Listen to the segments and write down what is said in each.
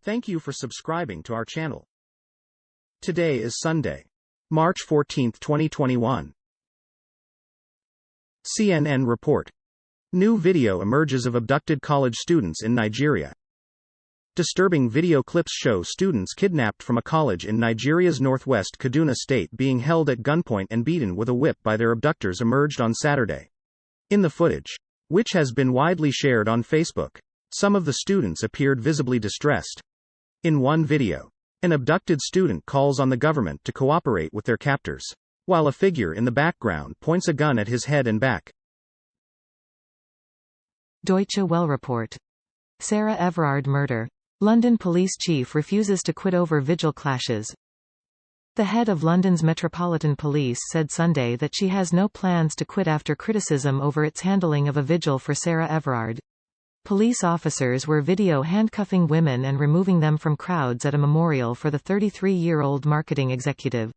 Thank you for subscribing to our channel. Today is Sunday, March 14, 2021. CNN report. New video emerges of abducted college students in Nigeria. Disturbing video clips show students kidnapped from a college in Nigeria's northwest Kaduna state being held at gunpoint and beaten with a whip by their abductors emerged on Saturday. In the footage, which has been widely shared on Facebook, some of the students appeared visibly distressed. In one video, an abducted student calls on the government to cooperate with their captors, while a figure in the background points a gun at his head and back. Deutsche Welle report. Sarah Everard murder. London police chief refuses to quit over vigil clashes. The head of London's Metropolitan Police said Sunday that she has no plans to quit after criticism over its handling of a vigil for Sarah Everard. Police officers were video handcuffing women and removing them from crowds at a memorial for the 33-year-old marketing executive.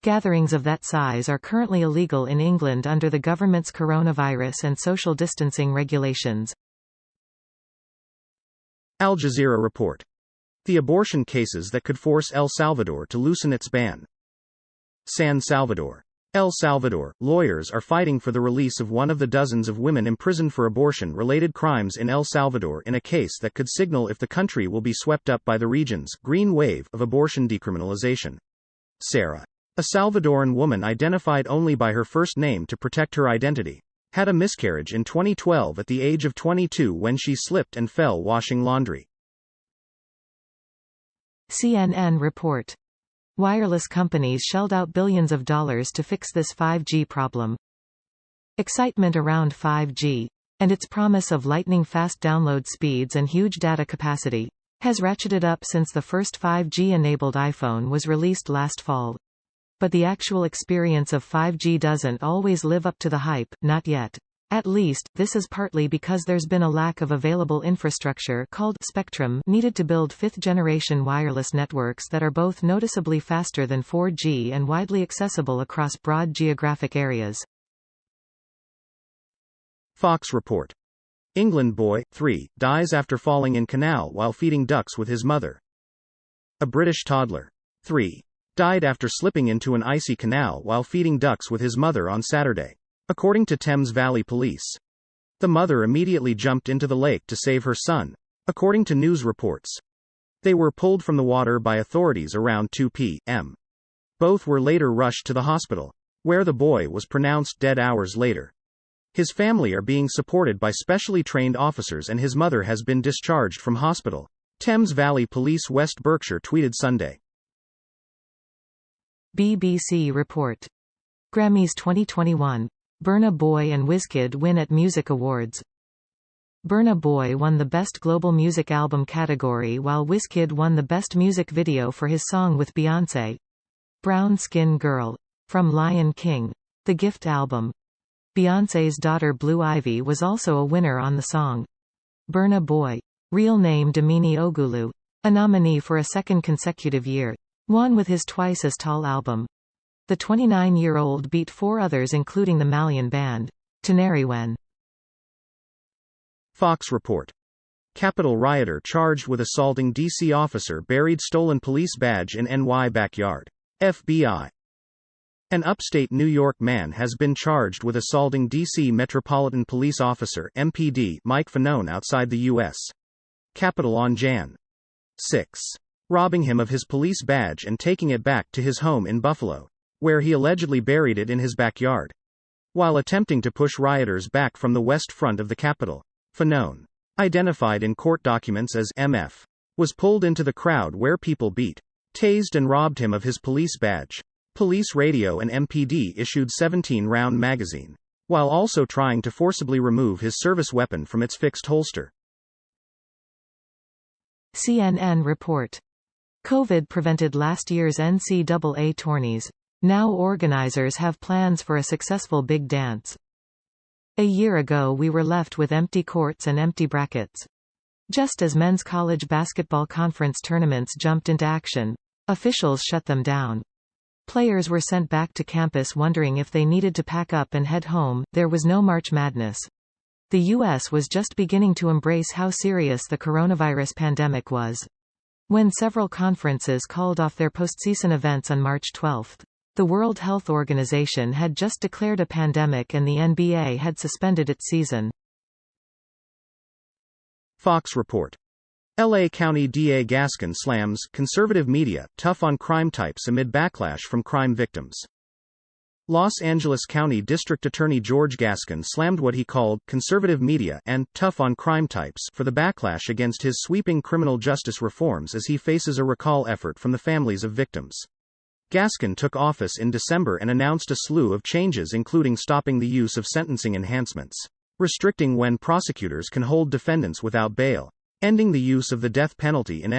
Gatherings of that size are currently illegal in England under the government's coronavirus and social distancing regulations. Al Jazeera report. The abortion cases that could force El Salvador to loosen its ban. San Salvador. El Salvador, lawyers are fighting for the release of one of the dozens of women imprisoned for abortion-related crimes in El Salvador in a case that could signal if the country will be swept up by the region's green wave of abortion decriminalization. Sarah, a Salvadoran woman identified only by her first name to protect her identity, had a miscarriage in 2012 at the age of 22 when she slipped and fell washing laundry. CNN report. Wireless companies shelled out billions of dollars to fix this 5G problem. Excitement around 5G, and its promise of lightning-fast download speeds and huge data capacity, has ratcheted up since the first 5G-enabled iPhone was released last fall. But the actual experience of 5G doesn't always live up to the hype, not yet. At least, this is partly because there's been a lack of available infrastructure called spectrum needed to build fifth-generation wireless networks that are both noticeably faster than 4G and widely accessible across broad geographic areas. Fox report. England boy, 3, dies after falling in canal while feeding ducks with his mother. A British toddler, 3, died after slipping into an icy canal while feeding ducks with his mother on Saturday, according to Thames Valley Police. The mother immediately jumped into the lake to save her son, according to news reports. They were pulled from the water by authorities around 2 p.m. Both were later rushed to the hospital, where the boy was pronounced dead hours later. His family are being supported by specially trained officers and his mother has been discharged from hospital, Thames Valley Police West Berkshire tweeted Sunday. BBC report. Grammys 2021. Burna Boy and Wizkid win at Music Awards. Burna Boy won the Best Global Music Album category while Wizkid won the Best Music Video for his song with Beyoncé, Brown Skin Girl, from Lion King, The Gift album. Beyoncé's daughter Blue Ivy was also a winner on the song. Burna Boy, real name Damini Ogulu, a nominee for a second consecutive year, won with his Twice as Tall album. The 29-year-old beat 4 others including the Malian band, Teneriwen. Fox report. Capitol rioter charged with assaulting D.C. officer buried stolen police badge in NY backyard. FBI. An upstate New York man has been charged with assaulting D.C. Metropolitan Police Officer MPD Mike Fanone outside the U.S. Capitol on Jan. 6. Robbing him of his police badge and taking it back to his home in Buffalo, where he allegedly buried it in his backyard. While attempting to push rioters back from the west front of the Capitol, Fanone, identified in court documents as MF, was pulled into the crowd where people beat, tased and robbed him of his police badge. Police radio and MPD issued 17-round magazine, while also trying to forcibly remove his service weapon from its fixed holster. CNN report. COVID prevented last year's NCAA tourneys. Now organizers have plans for a successful big dance. A year ago we were left with empty courts and empty brackets. Just as men's college basketball conference tournaments jumped into action, officials shut them down. Players were sent back to campus wondering if they needed to pack up and head home. There was no March Madness. The U.S. was just beginning to embrace how serious the coronavirus pandemic was. when several conferences called off their postseason events on March 12. The World Health Organization had just declared a pandemic and the NBA had suspended its season. Fox report. LA County DA Gascon slams conservative media, tough on crime types amid backlash from crime victims. Los Angeles County District Attorney George Gascon slammed what he called conservative media and tough on crime types for the backlash against his sweeping criminal justice reforms as he faces a recall effort from the families of victims. Gascon took office in December and announced a slew of changes, including stopping the use of sentencing enhancements, restricting when prosecutors can hold defendants without bail, ending the use of the death penalty in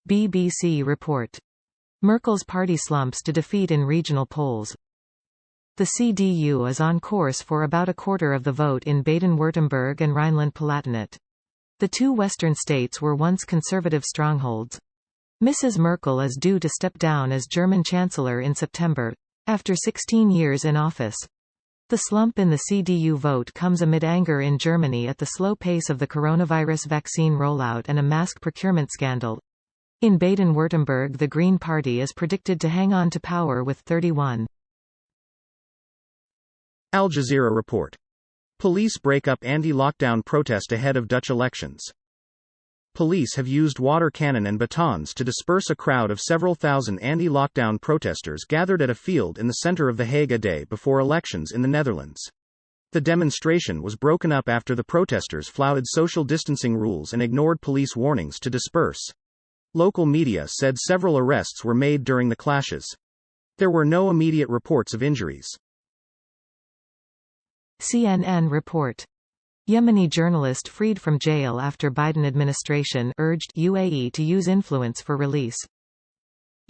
BBC report. Merkel's party slumps to defeat in regional polls. The CDU is on course for about a quarter of the vote in Baden-Württemberg and Rhineland-Palatinate. The two western states were once conservative strongholds. Mrs. Merkel is due to step down as German Chancellor in September, after 16 years in office. The slump in the CDU vote comes amid anger in Germany at the slow pace of the coronavirus vaccine rollout and a mask procurement scandal. In Baden-Württemberg, the Green Party is predicted to hang on to power with 31. Al Jazeera report. Police break up anti-lockdown protest ahead of Dutch elections. Police have used water cannon and batons to disperse a crowd of several thousand anti-lockdown protesters gathered at a field in the center of The Hague a day before elections in the Netherlands. The demonstration was broken up after the protesters flouted social distancing rules and ignored police warnings to disperse. Local media said several arrests were made during the clashes. There were no immediate reports of injuries. CNN report. Yemeni journalist freed from jail after Biden administration urged UAE to use influence for release.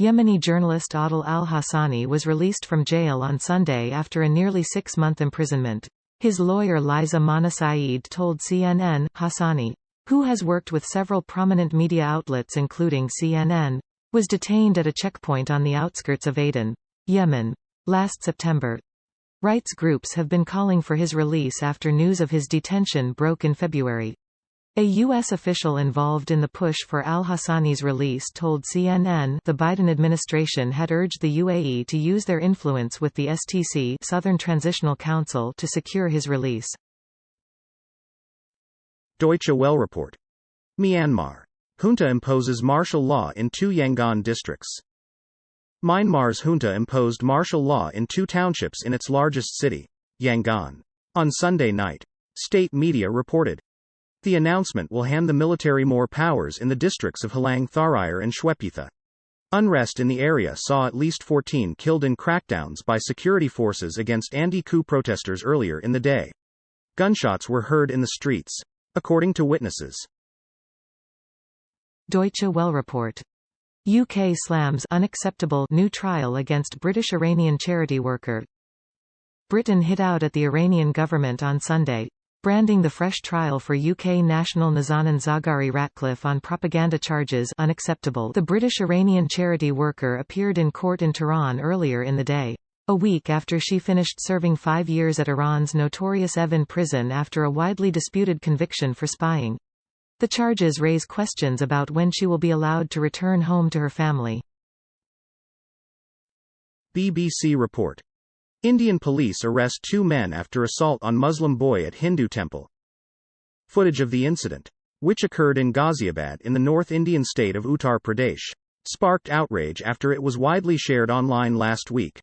Yemeni journalist Adil al-Hasani was released from jail on Sunday after a nearly 6-month imprisonment. His lawyer Liza Monasaid told CNN, Hassani, who has worked with several prominent media outlets including CNN, was detained at a checkpoint on the outskirts of Aden, Yemen, last September. Rights groups have been calling for his release after news of his detention broke in February. A U.S. official involved in the push for al-Hassani's release told CNN the Biden administration had urged the UAE to use their influence with the STC Southern Transitional Council to secure his release. Deutsche Welle report. Myanmar. Junta imposes martial law in 2 Yangon districts. Myanmar's junta imposed martial law in 2 townships in its largest city, Yangon, on Sunday night, state media reported. The announcement will hand the military more powers in the districts of Halang Tharayar and Shwepitha. Unrest in the area saw at least 14 killed in crackdowns by security forces against anti-coup protesters earlier in the day. Gunshots were heard in the streets, according to witnesses. Deutsche Welle report. UK slams unacceptable new trial against British Iranian charity worker. Britain hit out at the Iranian government on Sunday, branding the fresh trial for UK national Nazanin Zaghari-Ratcliffe on propaganda charges unacceptable. The British Iranian charity worker appeared in court in Tehran earlier in the day, a week after she finished serving 5 years at Iran's notorious Evin prison after a widely disputed conviction for spying. The charges raise questions about when she will be allowed to return home to her family. BBC report. Indian police arrest 2 men after assault on Muslim boy at Hindu temple. Footage of the incident, which occurred in Ghaziabad in the North Indian state of Uttar Pradesh, sparked outrage after it was widely shared online last week.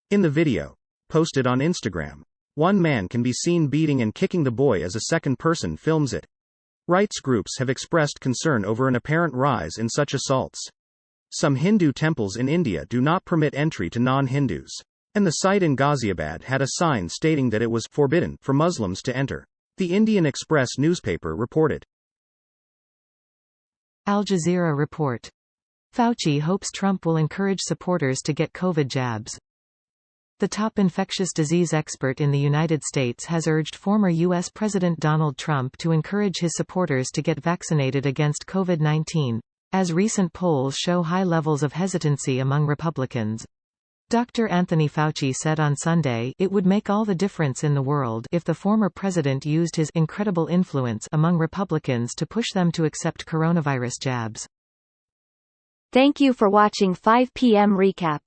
In the video, posted on Instagram, one man can be seen beating and kicking the boy as a second person films it. Rights groups have expressed concern over an apparent rise in such assaults. Some Hindu temples in India do not permit entry to non-Hindus, and the site in Ghaziabad had a sign stating that it was forbidden for Muslims to enter, the Indian Express newspaper reported. Al Jazeera report. Fauci hopes Trump will encourage supporters to get COVID jabs. The top infectious disease expert in the United States has urged former U.S. President Donald Trump to encourage his supporters to get vaccinated against COVID-19, as recent polls show high levels of hesitancy among Republicans. Dr. Anthony Fauci said on Sunday it would make all the difference in the world if the former president used his incredible influence among Republicans to push them to accept coronavirus jabs. Thank you for watching 5 p.m. recap.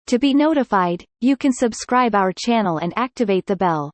To be notified, you can subscribe our channel and activate the bell.